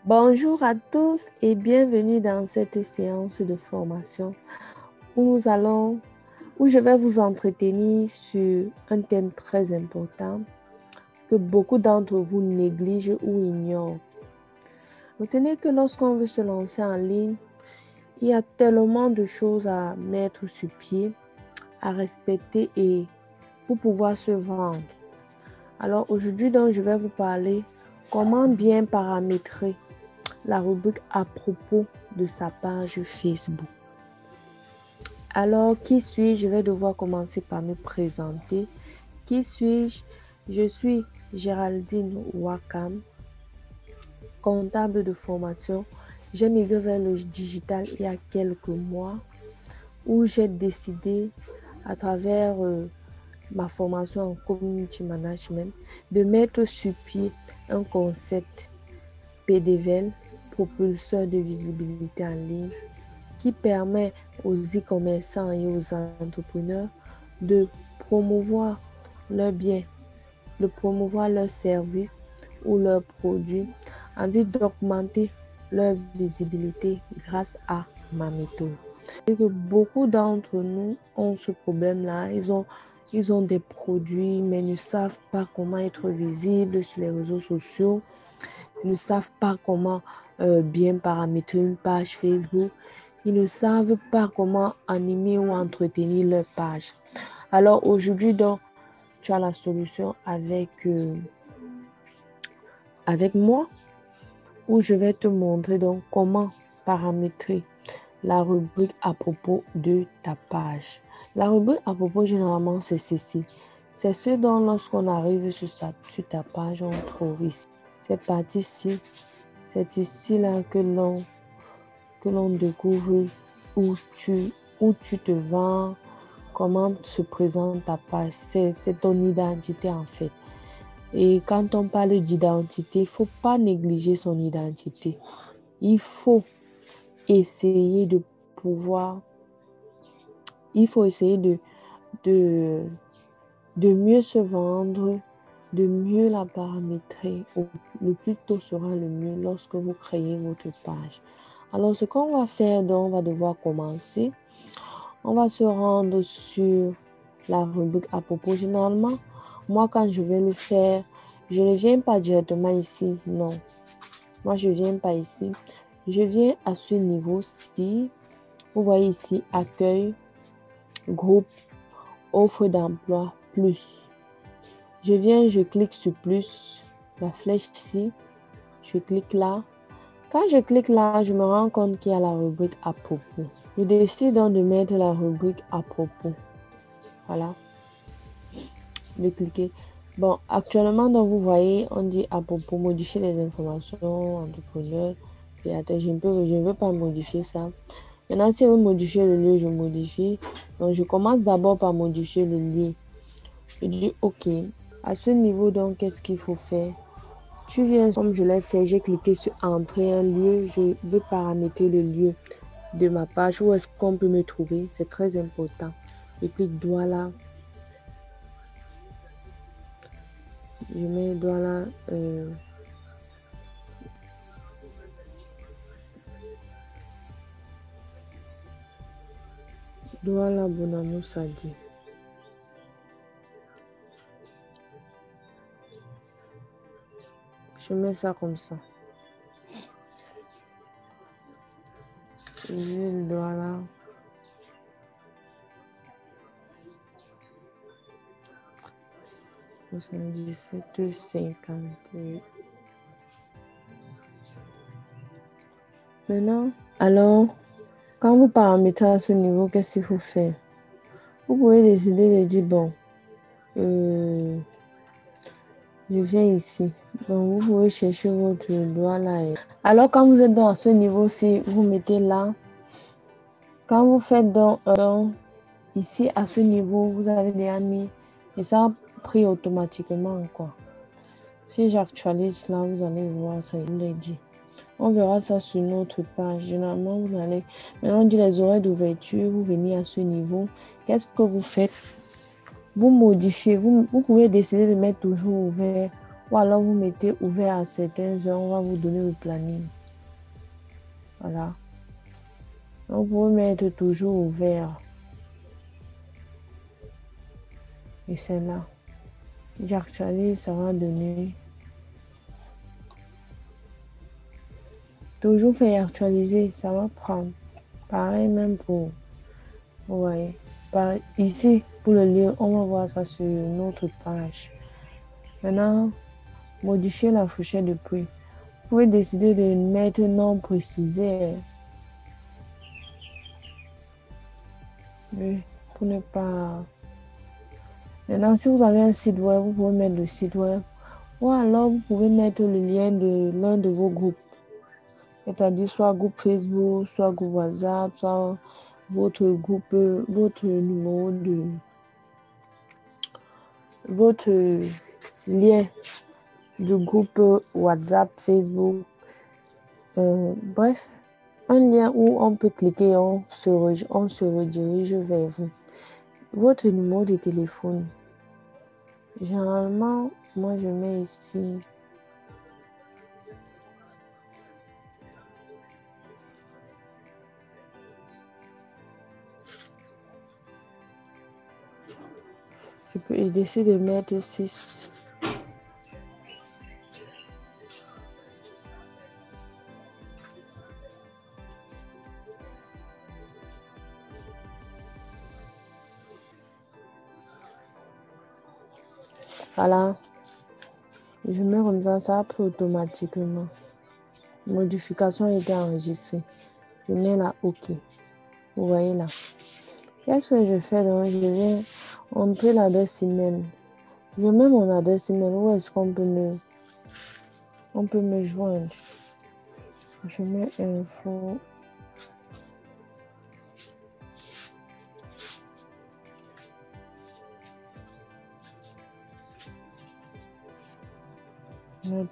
Bonjour à tous et bienvenue dans cette séance de formation où je vais vous entretenir sur un thème très important que beaucoup d'entre vous négligent ou ignorent. Retenez que lorsqu'on veut se lancer en ligne, il y a tellement de choses à mettre sur pied, à respecter et pour pouvoir se vendre. Alors aujourd'hui, je vais vous parler comment bien paramétrer la rubrique à propos de sa page Facebook. Alors, qui suis-je? Je vais devoir commencer par me présenter. Qui suis-je? Je suis Géraldine Wakam, comptable de formation. J'ai migré vers le digital il y a quelques mois où j'ai décidé, à travers ma formation en community management, de mettre sur pied un concept PDVL, propulseur de visibilité en ligne, qui permet aux e-commerçants et aux entrepreneurs de promouvoir leurs biens, de promouvoir leurs services ou leurs produits en vue d'augmenter leur visibilité grâce à ma méthode. Et que beaucoup d'entre nous ont ce problème-là. Ils ont des produits, mais ne savent pas comment être visibles sur les réseaux sociaux, ne savent pas comment bien paramétrer une page Facebook. Ils ne savent pas comment animer ou entretenir leur page. Alors aujourd'hui, donc, tu as la solution avec moi, où je vais te montrer donc comment paramétrer la rubrique à propos de ta page. La rubrique à propos, généralement, c'est ceci. C'est ce dont lorsqu'on arrive sur ta page, on trouve ici. Cette partie-ci, c'est ici là que l'on découvre où tu te vends, comment se présente ta page. C'est ton identité en fait. Et quand on parle d'identité, il ne faut pas négliger son identité. Il faut essayer de mieux se vendre, de mieux la paramétrer. Le plus tôt sera le mieux lorsque vous créez votre page. Alors, ce qu'on va faire, donc, on va devoir commencer. On va se rendre sur la rubrique à propos. Généralement, moi, quand je vais le faire, je ne viens pas directement ici. Non. Moi, je ne viens pas ici. Je viens à ce niveau-ci. Vous voyez ici, accueil, groupe, offre d'emploi, plus. Je clique sur plus, la flèche ici. Je clique là. Quand je clique là, je me rends compte qu'il y a la rubrique à propos. Je décide donc de mettre la rubrique à propos. Voilà. De cliquer. Bon, actuellement, donc vous voyez, on dit à propos, modifier les informations, entrepreneur. Et attends, je ne veux pas modifier ça. Maintenant, si on veut modifier le lieu, je modifie. Donc, je commence d'abord par modifier le lieu. Je dis OK. À ce niveau, donc, qu'est-ce qu'il faut faire? Tu viens, comme je l'ai fait, j'ai cliqué sur entrer un lieu. Je veux paramétrer le lieu de ma page. Où est-ce qu'on peut me trouver? C'est très important. Je clique Douala. Je mets Douala. Douala Bonamou Sadi. Je mets ça comme ça. Ville Douala. $77,50. Maintenant, alors, quand vous paramétrez à ce niveau, qu'est-ce qu'il faut faire? Vous pouvez décider de dire, bon, je viens ici. Donc, vous pouvez chercher votre doigt là. Alors, quand vous êtes dans ce niveau-ci, vous mettez là. Quand vous faites donc ici, à ce niveau, vous avez déjà mis, et ça a pris automatiquement, quoi. Si j'actualise là, vous allez voir, ça il est dit. On verra ça sur notre page. Généralement, vous allez... Maintenant, on dit les horaires d'ouverture. Vous venez à ce niveau. Qu'est-ce que vous faites? Vous modifiez. Vous pouvez décider de mettre toujours ouvert Ou alors vous mettez ouvert à certaines heures, on va vous donner le planning. Voilà. Donc, vous pouvez mettre toujours ouvert. Et c'est là. J'actualise, ça va donner. Toujours faire actualiser, ça va prendre. Pareil même pour, vous voyez. Ici, pour le lien, on va voir ça sur notre page. Maintenant, modifier la fourchette de prix. Vous pouvez décider de mettre non précisé. Oui, pour ne pas... Maintenant, si vous avez un site web, vous pouvez mettre le site web. Ou alors, vous pouvez mettre le lien de l'un de vos groupes. C'est-à-dire soit groupe Facebook, soit groupe WhatsApp, soit votre groupe, votre numéro de... Votre lien du groupe WhatsApp, Facebook. Bref, un lien où on peut cliquer, on se redirige vers vous. Votre numéro de téléphone. Généralement, moi je mets ici. Je décide de mettre 6. Voilà. Je mets comme ça après automatiquement. Modification a été enregistrée. Je mets là OK. Vous voyez là. Qu'est-ce que je fais donc? Je viens entrer l'adresse email. Je mets mon adresse email. Où est-ce qu'on peut me joindre? Je mets info.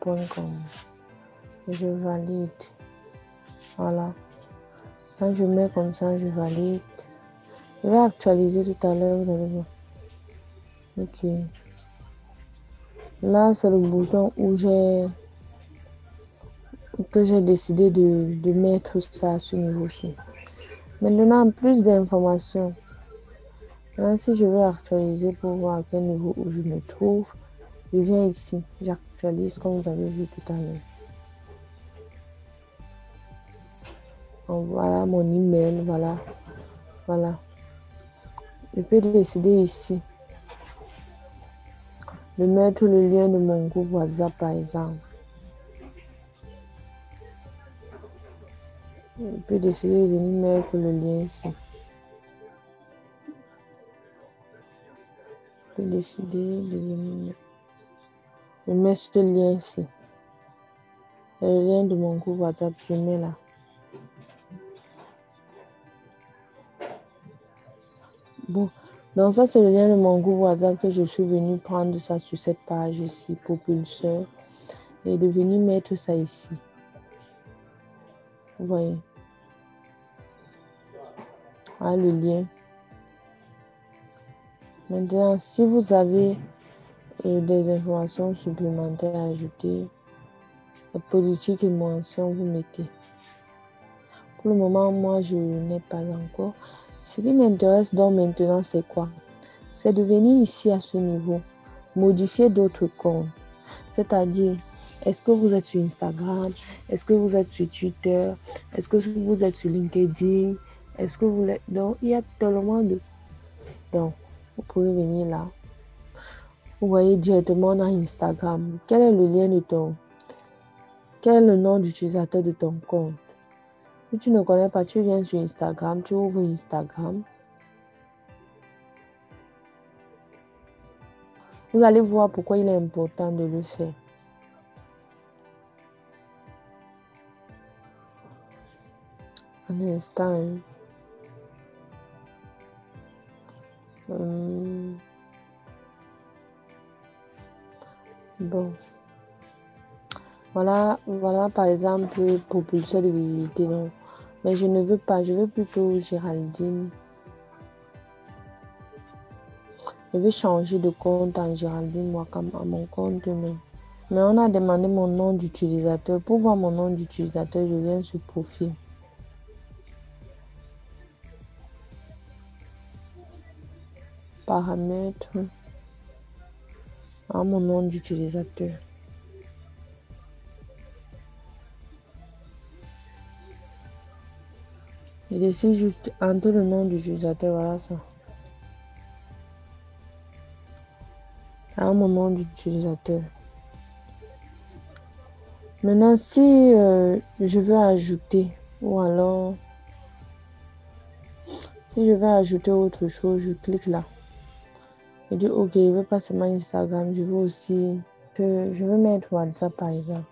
.com. Je valide. Voilà. Quand je mets comme ça, je valide. Je vais actualiser tout à l'heure, vous allez voir. OK. Là, c'est le bouton où j'ai décidé de mettre ça à ce niveau-ci. Maintenant, plus d'informations. Maintenant, si je veux actualiser pour voir à quel niveau où je me trouve, je viens ici. J'actualise comme vous avez vu tout à l'heure. Voilà mon email, voilà. Je peux décider ici de mettre le lien de mon groupe WhatsApp par exemple. Je peux décider de venir mettre le lien ici. Je peux décider de venir mettre ce lien ici. C'est le lien de mon groupe WhatsApp, je mets là. Bon, donc ça c'est le lien de mon groupe WhatsApp que je suis venu prendre ça sur cette page ici, propulseur, et de venir mettre ça ici. Vous voyez. Ah, le lien. Maintenant, si vous avez des informations supplémentaires à ajouter, la politique et mention, vous mettez. Pour le moment, moi, je n'ai pas encore. Ce qui m'intéresse donc maintenant, c'est quoi? C'est de venir ici à ce niveau, modifier d'autres comptes. C'est-à-dire, est-ce que vous êtes sur Instagram? Est-ce que vous êtes sur Twitter? Est-ce que vous êtes sur LinkedIn? Est-ce que vous êtes... Donc, il y a tellement de... Donc, vous pouvez venir là. Vous voyez directement dans Instagram. Quel est le lien de ton... Quel est le nom d'utilisateur de ton compte? Si tu ne connais pas, tu viens sur Instagram, tu ouvres Instagram. Vous allez voir pourquoi il est important de le faire. Un instant. Bon. Voilà par exemple propulseur de visibilité. Non. Mais je ne veux pas, je veux plutôt Géraldine. Je vais changer de compte en Géraldine Wakam à mon compte même. Mais on a demandé mon nom d'utilisateur. Pour voir mon nom d'utilisateur, je viens sur profil. Paramètres. Mon nom d'utilisateur. Je décide juste entre le nom d'utilisateur, voilà ça. Mon nom d'utilisateur. Maintenant, si je veux ajouter, ou alors, si je veux ajouter autre chose, je clique là. Je dis, ok, je ne veux pas seulement Instagram, je veux aussi, je veux mettre WhatsApp par exemple.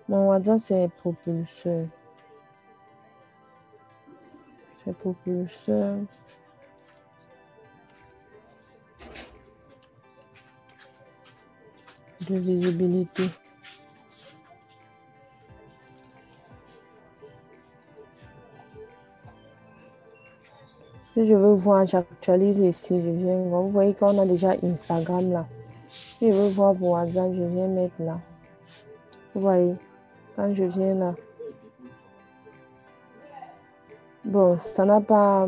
Mon WhatsApp, c'est propulseur. C'est propulseur. De visibilité. Si je veux voir, j'actualise ici, je viens voir. Vous voyez qu'on a déjà Instagram là. Si je veux voir pour WhatsApp, je viens mettre là. Vous voyez, quand je viens là. Bon, ça n'a pas...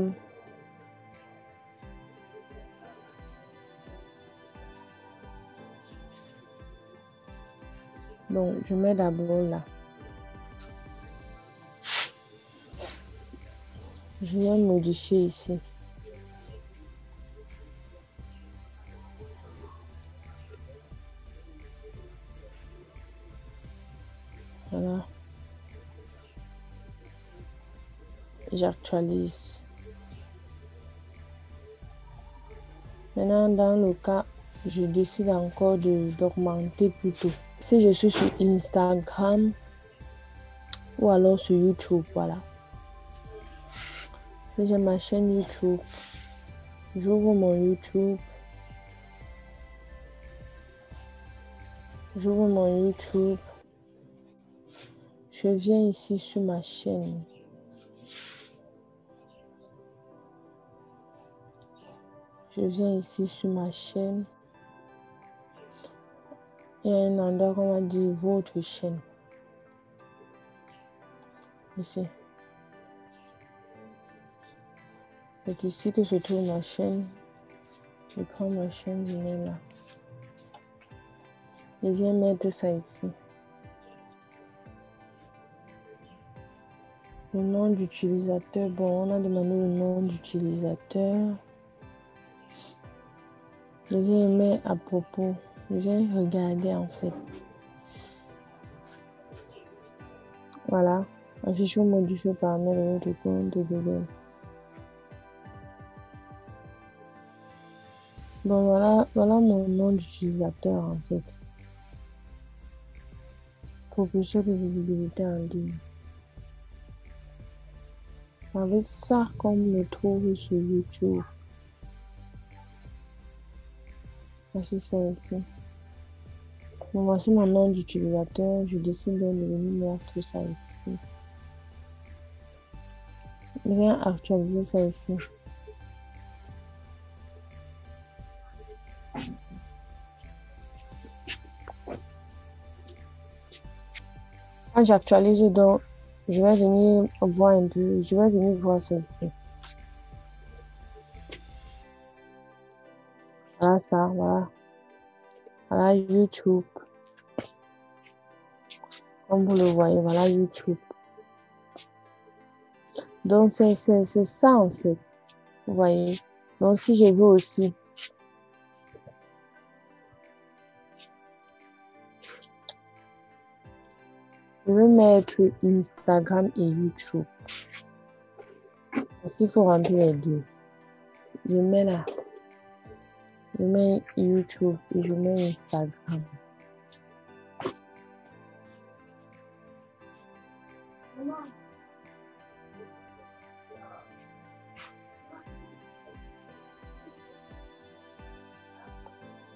Donc, je mets d'abord là. Je viens modifier ici. Voilà. J'actualise. Maintenant, dans le cas, je décide encore d'augmenter plutôt. Si je suis sur Instagram ou alors sur YouTube, voilà. Si j'ai ma chaîne YouTube, j'ouvre mon YouTube. J'ouvre mon YouTube. Je viens ici sur ma chaîne. Je viens ici sur ma chaîne. Il y a un endroit qu'on va dire votre chaîne. Ici. C'est ici que se trouve ma chaîne. Je prends ma chaîne, je mets là. Je viens mettre ça ici. Le nom d'utilisateur. Bon, on a demandé le nom d'utilisateur. Je viens mettre à propos. Je viens regarder en fait. Voilà. Affiche ou modifier paramètres de votre compte de Google. Bon, voilà mon nom d'utilisateur en fait. Propulseur de visibilité en ligne. Avec ça qu'on me trouve sur YouTube. Voici ça ici. Bon, voici mon nom d'utilisateur. Je décide de venir mettre tout ça ici. Je viens actualiser ça ici. Quand j'actualise, donc, je vais venir voir un peu. Je vais venir voir ça ici. Voilà ça, voilà. Voilà YouTube. Comme vous le voyez, voilà YouTube. Donc, c'est ça en fait. Vous voyez. Donc, si je veux aussi. Je vais mettre Instagram et YouTube. Parce qu'il faut remplir les deux. Je mets là. Je mets YouTube et je mets Instagram.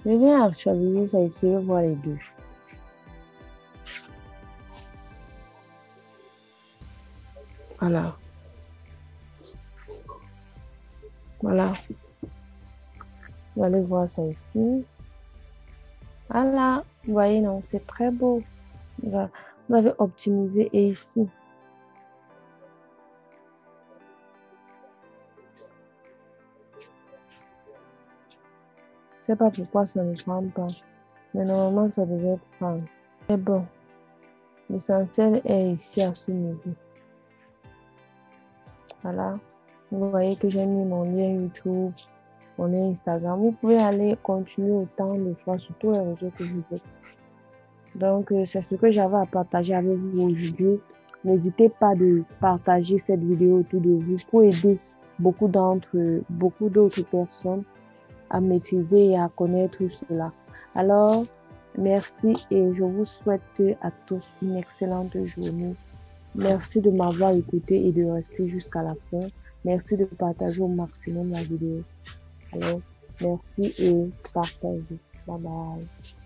Je viens actualiser ça ici, je vais voir les deux. Voilà. Voilà. Vous allez voir ça ici. Voilà. Vous voyez, non, c'est très beau. Voilà. Vous avez optimisé et ici. Je sais pas pourquoi ça ne prend pas. Mais normalement, ça devait prendre. C'est bon. L'essentiel est ici à ce niveau. Voilà. Vous voyez que j'ai mis mon lien YouTube, mon lien Instagram. Vous pouvez aller continuer autant de fois sur tous les réseaux que vous êtes. Donc, c'est ce que j'avais à partager avec vous aujourd'hui. N'hésitez pas de partager cette vidéo autour de vous pour aider beaucoup d'autres personnes à maîtriser et à connaître cela. Alors, merci et je vous souhaite à tous une excellente journée. Merci de m'avoir écouté et de rester jusqu'à la fin. Merci de partager au maximum la vidéo. Alors, merci et partagez. Bye bye.